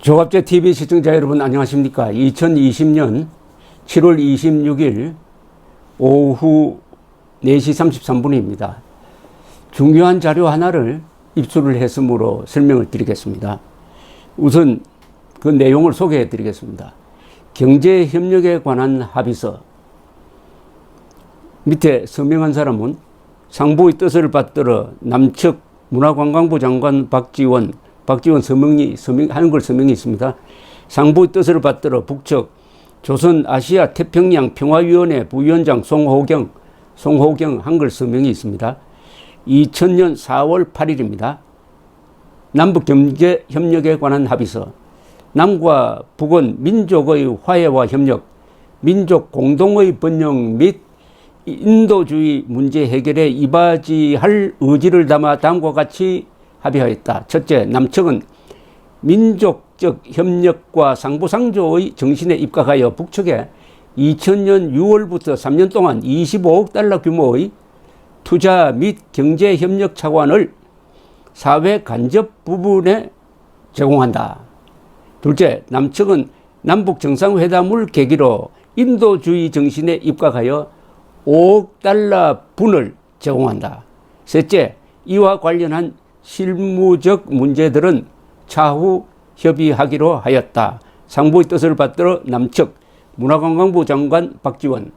조갑제 TV 시청자 여러분 안녕하십니까. 2020년 7월 26일 오후 4시 33분입니다. 중요한 자료 하나를 입수를 했으므로 설명을 드리겠습니다. 우선 그 내용을 소개해 드리겠습니다. 경제협력에 관한 합의서. 밑에 서명한 사람은 상부의 뜻을 받들어 남측 문화관광부 장관 박지원 서명이 한글 서명이 있습니다. 상부의 뜻을 받들어 북측 조선아시아 태평양 평화위원회 부위원장 송호경 한글 서명이 있습니다. 2000년 4월 8일입니다. 남북경제협력에 관한 합의서. 남과 북은 민족의 화해와 협력, 민족 공동의 번영 및 인도주의 문제 해결에 이바지할 의지를 담아 다음과 같이 합의하였다. 첫째, 남측은 민족적 협력과 상부상조의 정신에 입각하여 북측에 2000년 6월부터 3년 동안 25억 달러 규모의 투자 및 경제협력 차관을 사회 간접 부분에 제공한다. 둘째, 남측은 남북 정상회담을 계기로 인도주의 정신에 입각하여 5억 달러 분을 제공한다. 셋째, 이와 관련한 실무적 문제들은 차후 협의하기로 하였다. 상부의 뜻을 받들어 남측 문화관광부 장관 박지원,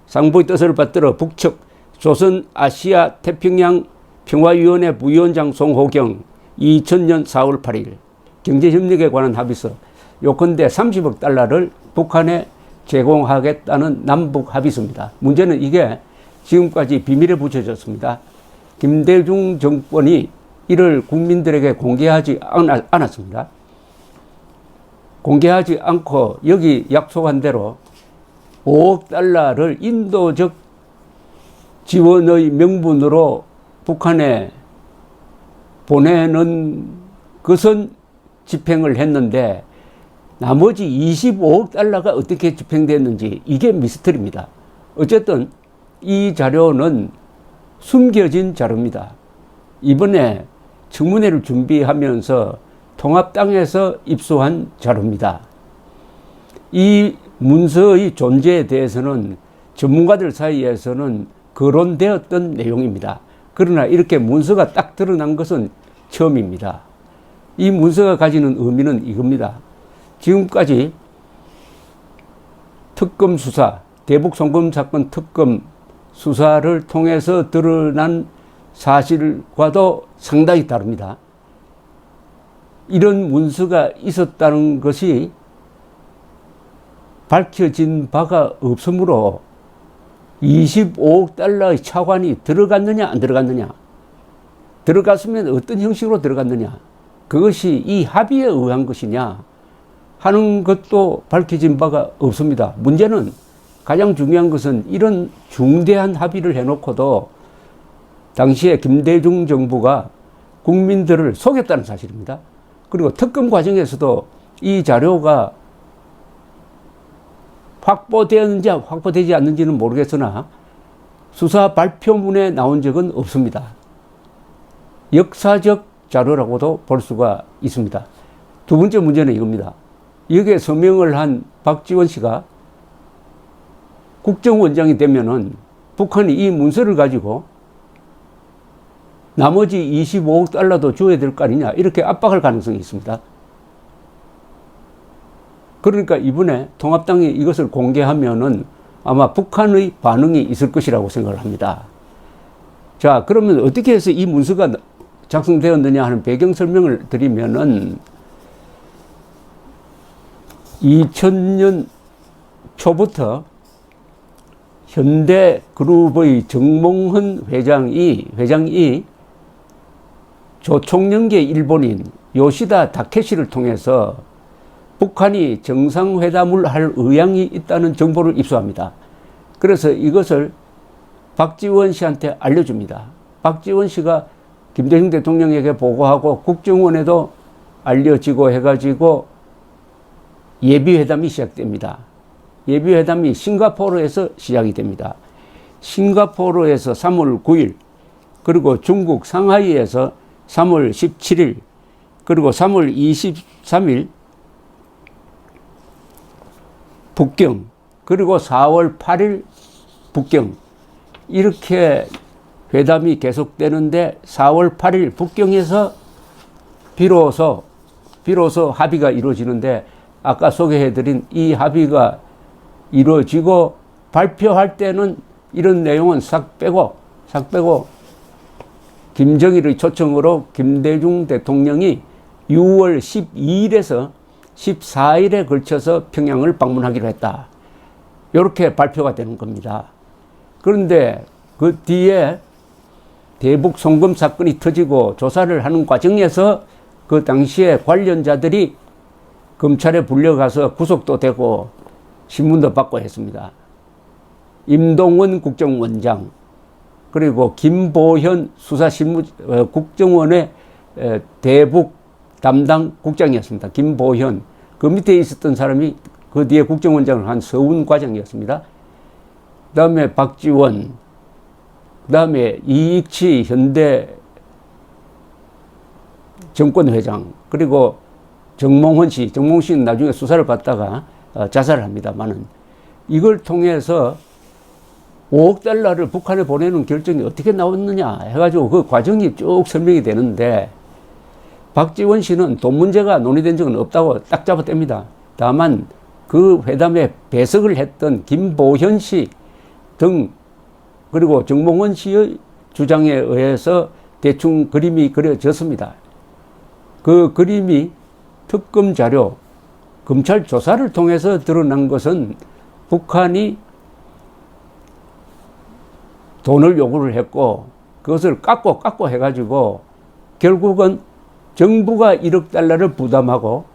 상부의 뜻을 받들어 북측 조선아시아 태평양 평화위원회 부위원장 송호경, 2000년 4월 8일 경제협력에 관한 합의서. 요컨대 30억 달러를 북한에 제공하겠다는 남북 합의서입니다. 문제는 이게 지금까지 비밀에 붙여졌습니다. 김대중 정권이 이를 국민들에게 공개하지 않았습니다. 공개하지 않고 여기 약속한 대로 5억 달러를 인도적 지원의 명분으로 북한에 보내는 것은 집행을 했는데 나머지 25억 달러가 어떻게 집행됐는지 이게 미스터리입니다. 어쨌든 이 자료는 숨겨진 자료입니다. 이번에 청문회를 준비하면서 통합당에서 입수한 자료입니다. 이 문서의 존재에 대해서는 전문가들 사이에서는 거론되었던 내용입니다. 그러나 이렇게 문서가 딱 드러난 것은 처음입니다. 이 문서가 가지는 의미는 이겁니다. 지금까지 특검 수사, 대북 송금 사건 특검 수사를 통해서 드러난 사실과도 상당히 다릅니다. 이런 문서가 있었다는 것이 밝혀진 바가 없으므로 25억 달러의 차관이 들어갔느냐 안 들어갔느냐, 들어갔으면 어떤 형식으로 들어갔느냐, 그것이 이 합의에 의한 것이냐 하는 것도 밝혀진 바가 없습니다. 문제는 가장 중요한 것은 이런 중대한 합의를 해놓고도 당시에 김대중 정부가 국민들을 속였다는 사실입니다. 그리고 특검 과정에서도 이 자료가 확보되었는지 확보되지 않는지는 모르겠으나 수사 발표문에 나온 적은 없습니다. 역사적 자료라고도 볼 수가 있습니다. 두 번째 문제는 이겁니다. 여기에 서명을 한 박지원 씨가 국정원장이 되면은 북한이 이 문서를 가지고 나머지 25억 달러도 줘야 될 거 아니냐, 이렇게 압박할 가능성이 있습니다. 그러니까 이번에 통합당이 이것을 공개하면은 아마 북한의 반응이 있을 것이라고 생각을 합니다. 자, 그러면 어떻게 해서 이 문서가 작성되었느냐 하는 배경 설명을 드리면은 2000년 초부터 현대그룹의 정몽헌 회장이 조총련계 일본인 요시다 다케시를 통해서 북한이 정상회담을 할 의향이 있다는 정보를 입수합니다. 그래서 이것을 박지원 씨한테 알려줍니다. 박지원 씨가 김대중 대통령에게 보고하고 국정원에도 알려지고 해가지고 예비회담이 시작됩니다. 예비회담이 싱가포르에서 시작이 됩니다. 싱가포르에서 3월 9일, 그리고 중국 상하이에서 3월 17일, 그리고 3월 23일 북경, 그리고 4월 8일 북경, 이렇게 회담이 계속되는데 4월 8일 북경에서 비로소 합의가 이루어지는데, 아까 소개해드린 이 합의가 이루어지고 발표할 때는 이런 내용은 싹 빼고 김정일의 초청으로 김대중 대통령이 6월 12일에서 14일에 걸쳐서 평양을 방문하기로 했다. 이렇게 발표가 되는 겁니다. 그런데 그 뒤에 대북 송금 사건이 터지고 조사를 하는 과정에서 그 당시에 관련자들이 검찰에 불려가서 구속도 되고 신문도 받고 했습니다. 임동원 국정원장, 그리고 김보현 국정원의 대북 담당 국장이었습니다. 김보현. 그 밑에 있었던 사람이 그 뒤에 국정원장을 한 서훈 과장이었습니다. 그 다음에 박지원, 그 다음에 이익치 현대 정권회장, 그리고 정몽훈 씨는 나중에 수사를 받다가 자살을 합니다만은, 이걸 통해서 5억 달러를 북한에 보내는 결정이 어떻게 나왔느냐 해가지고 그 과정이 쭉 설명이 되는데, 박지원 씨는 돈 문제가 논의된 적은 없다고 딱 잡아뗍니다. 다만 그 회담에 배석을 했던 김보현 씨 등, 그리고 정몽원 씨의 주장에 의해서 대충 그림이 그려졌습니다. 그 그림이 특검 자료, 검찰 조사를 통해서 드러난 것은 북한이 돈을 요구를 했고, 그것을 깎고 해가지고 결국은 정부가 1억 달러를 부담하고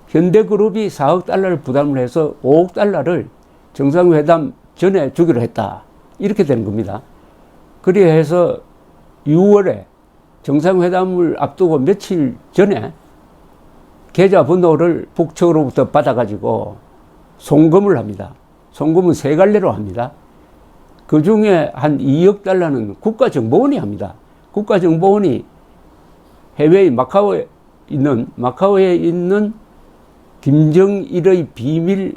현대그룹이 4억 달러를 부담을 해서 5억 달러를 정상회담 전에 주기로 했다. 이렇게 되는 겁니다. 그래서 6월에 정상회담을 앞두고 며칠 전에 계좌번호를 북측으로부터 받아가지고 송금을 합니다. 송금은 3갈래로 합니다. 그 중에 한 2억 달러는 국가정보원이 합니다. 국가정보원이 해외의 마카오에 있는 김정일의 비밀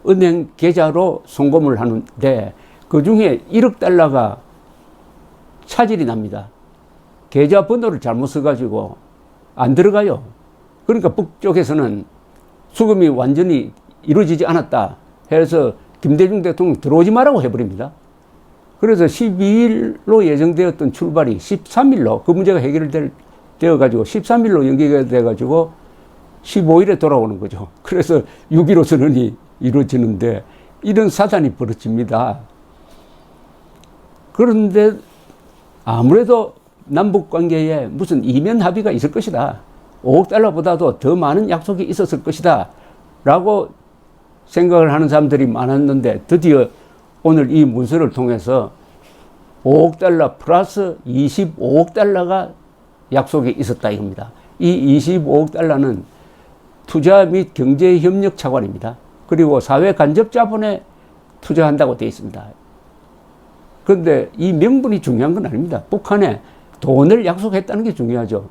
은행 계좌로 송금을 하는데, 그 중에 1억 달러가 차질이 납니다. 계좌 번호를 잘못 써가지고 안 들어가요. 그러니까 북쪽에서는 수금이 완전히 이루어지지 않았다 해서 김대중 대통령 들어오지 말라고 해버립니다. 그래서 12일로 예정되었던 출발이 13일로 그 문제가 해결되어가지고 13일로 연기가 돼가지고 15일에 돌아오는 거죠. 그래서 6.15 선언이 이루어지는데 이런 사단이 벌어집니다. 그런데 아무래도 남북관계에 무슨 이면 합의가 있을 것이다. 5억 달러보다도 더 많은 약속이 있었을 것이다. 라고 생각을 하는 사람들이 많았는데, 드디어 오늘 이 문서를 통해서 5억 달러 플러스 25억 달러가 약속이 있었다 이겁니다. 이 25억 달러는 투자 및 경제협력 차관입니다. 그리고 사회 간접 자본에 투자한다고 되어 있습니다. 그런데 이 명분이 중요한 건 아닙니다. 북한에 돈을 약속했다는 게 중요하죠.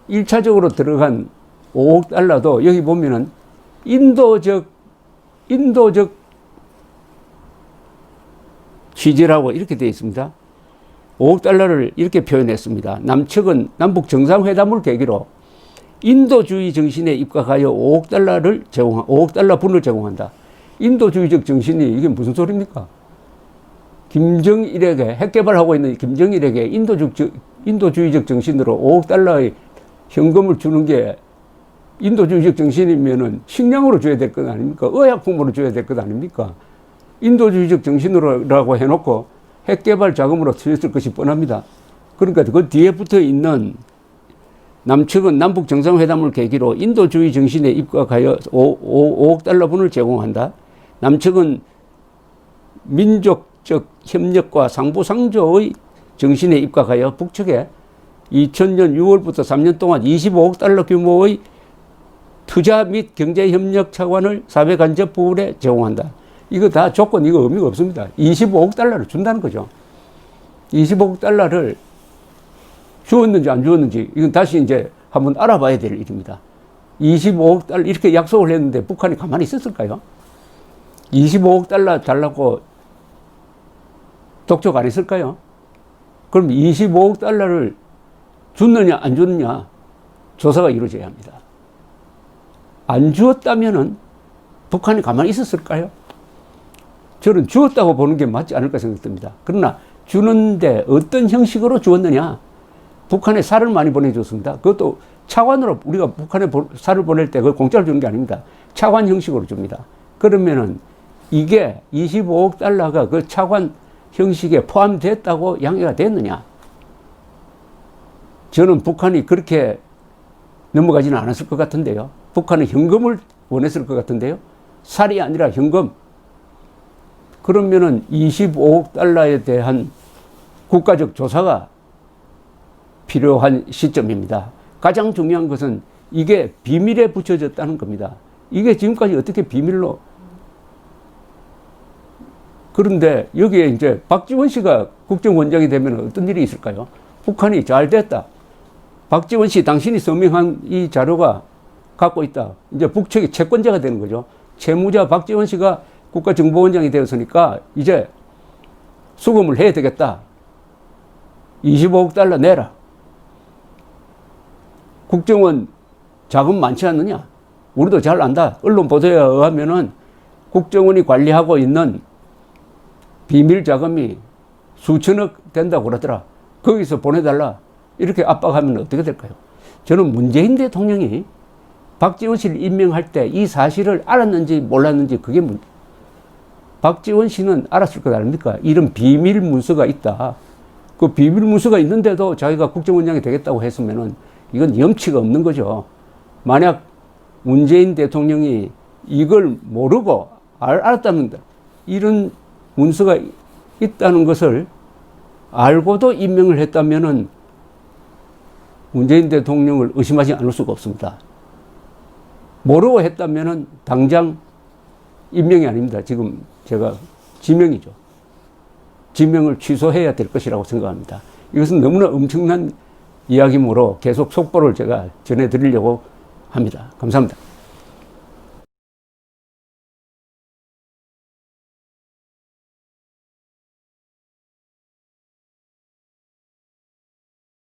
1차적으로 들어간 5억 달러도 여기 보면은 인도적 취지라고 이렇게 되어 있습니다. 5억 달러를 이렇게 표현했습니다. 남측은 남북 정상회담을 계기로 인도주의 정신에 입각하여 5억 달러 분을 제공한다. 인도주의적 정신이 이게 무슨 소리입니까? 김정일에게, 핵 개발하고 있는 김정일에게 인도주의적 정신으로 5억 달러의 현금을 주는 게 인도주의적 정신이면은 식량으로 줘야 될 것 아닙니까? 의약품으로 줘야 될 것 아닙니까? 인도주의적 정신으로라고 해놓고 핵 개발 자금으로 쓰였을 것이 뻔합니다. 그러니까 그 뒤에 붙어 있는 남측은 남북 정상회담을 계기로 인도주의 정신에 입각하여 5억 달러 분을 제공한다. 남측은 민족적 협력과 상부상조의 정신에 입각하여 북측에 2000년 6월부터 3년 동안 25억 달러 규모의 투자 및 경제협력 차관을 사회 간접 부분에 제공한다. 이거 다 조건, 이거 의미가 없습니다. 25억 달러를 준다는 거죠. 25억 달러를 주었는지 안 주었는지 이건 다시 이제 한번 알아봐야 될 일입니다. 25억 달러 이렇게 약속을 했는데 북한이 가만히 있었을까요? 25억 달러 달라고 독촉 안 했을까요? 그럼 25억 달러를 줬느냐 안 줬느냐 조사가 이루어져야 합니다. 안 주었다면은 북한이 가만히 있었을까요? 저는 주었다고 보는 게 맞지 않을까 생각됩니다. 그러나 주는데 어떤 형식으로 주었느냐? 북한에 살을 많이 보내줬습니다. 그것도 차관으로 우리가 북한에 살을 보낼 때 그걸 공짜로 주는 게 아닙니다. 차관 형식으로 줍니다. 그러면은 이게 25억 달러가 그 차관 형식에 포함됐다고 양해가 됐느냐? 저는 북한이 그렇게 넘어가지는 않았을 것 같은데요. 북한은 현금을 원했을 것 같은데요. 살이 아니라 현금. 그러면은 25억 달러에 대한 국가적 조사가 필요한 시점입니다. 가장 중요한 것은 이게 비밀에 붙여졌다는 겁니다. 이게 지금까지 어떻게 비밀로. 그런데 여기에 이제 박지원 씨가 국정원장이 되면 어떤 일이 있을까요? 북한이 잘 됐다. 박지원 씨, 당신이 서명한 이 자료가 갖고 있다. 이제 북측이 채권자가 되는 거죠. 채무자 박지원 씨가 국가정보원장이 되었으니까 이제 수금을 해야 되겠다. 25억 달러 내라. 국정원 자금 많지 않느냐? 우리도 잘 안다. 언론 보도에 의하면은 국정원이 관리하고 있는 비밀 자금이 수천억 된다고 그러더라. 거기서 보내달라. 이렇게 압박하면 어떻게 될까요? 저는 문재인 대통령이 박지원 씨를 임명할 때 이 사실을 알았는지 몰랐는지 그게 박지원 씨는 알았을 것 아닙니까? 이런 비밀 문서가 있다. 그 비밀 문서가 있는데도 자기가 국정원장이 되겠다고 했으면은 이건 염치가 없는 거죠. 만약 문재인 대통령이 이걸 모르고 알았다면 이런 문서가 있다는 것을 알고도 임명을 했다면은 문재인 대통령을 의심하지 않을 수가 없습니다. 모르고 했다면은 당장 임명이 아닙니다. 지금 제가 지명이죠. 지명을 취소해야 될 것이라고 생각합니다. 이것은 너무나 엄청난 이야기므로 계속 속보를 제가 전해드리려고 합니다. 감사합니다.